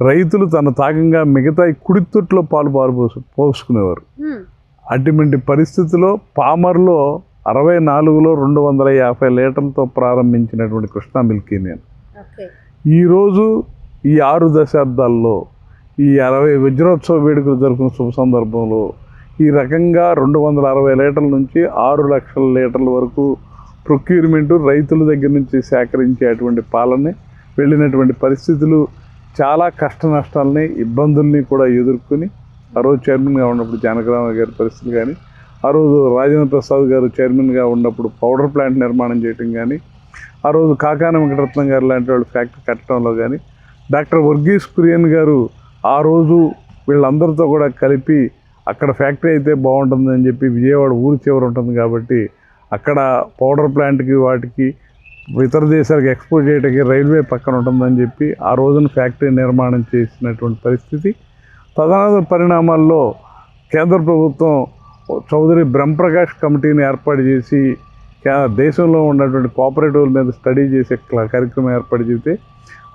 రైతులు తన తాకంగా మిగతా కుడితొట్లో పోసుకునేవారు. అటువంటి పరిస్థితిలో పామర్లో 64లో 250 లీటర్లతో ప్రారంభించినటువంటి కృష్ణా మిల్క్ యూనియన్ ఈరోజు ఈ 6 దశాబ్దాల్లో ఈ 60 వజ్రోత్సవ వేడుకలు జరుపుకున్న శుభ సందర్భంలో ఈ రకంగా 260 లీటర్ల నుంచి 6 లక్షల లీటర్ల వరకు ప్రొక్యూర్మెంట్ రైతుల దగ్గర నుంచి సేకరించేటువంటి పాలనే వెళ్ళినటువంటి పరిస్థితులు చాలా కష్ట నష్టాలని ఇబ్బందుల్ని కూడా ఎదుర్కొని ఆ రోజు చైర్మన్గా ఉన్నప్పుడు జానకరామ గారి పరిస్థితులు కానీ, ఆ రోజు రాజేంద్ర ప్రసాద్ గారు చైర్మన్గా ఉన్నప్పుడు పౌడర్ ప్లాంట్ నిర్మాణం చేయటం కానీ, ఆ రోజు కాకాని వెంకటరత్నం గారు లాంటి వాళ్ళు ఫ్యాక్టరీ కట్టడంలో కానీ, డాక్టర్ వర్గీస్ కురియన్ గారు ఆ రోజు వీళ్ళందరితో కూడా కలిపి అక్కడ ఫ్యాక్టరీ అయితే బాగుంటుందని చెప్పి విజయవాడ ఊరు చివర ఉంటుంది కాబట్టి అక్కడ పౌడర్ ప్లాంట్కి వాటికి ఇతర దేశాలకు ఎక్స్పోర్ట్ చేయడానికి రైల్వే పక్కన ఉంటుందని చెప్పి ఆ రోజున ఫ్యాక్టరీ నిర్మాణం చేసినటువంటి పరిస్థితి. తదనంతర పరిణామాల్లో కేంద్ర ప్రభుత్వం చౌదరి బ్రహ్మప్రకాష్ కమిటీని ఏర్పాటు చేసి దేశంలో ఉన్నటువంటి కోఆపరేటివ్ల మీద స్టడీ చేసే కార్యక్రమం ఏర్పాటు చేస్తే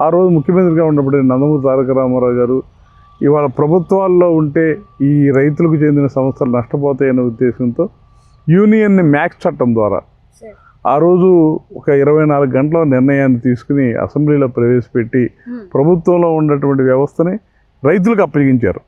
ఆ రోజు ముఖ్యమంత్రిగా ఉన్నప్పుడు నందమూరి తారక రామారావు గారు ఇవాళ ప్రభుత్వాల్లో ఉంటే ఈ రైతులకు చెందిన సంస్థలు నష్టపోతాయనే ఉద్దేశంతో యూనియన్ని మ్యాక్స్ చట్టం ద్వారా ఆ రోజు ఒక 24 గంటల నిర్ణయాన్ని తీసుకుని అసెంబ్లీలో ప్రవేశపెట్టి ప్రభుత్వంలో ఉన్నటువంటి వ్యవస్థని రైతులకు అప్పగించారు.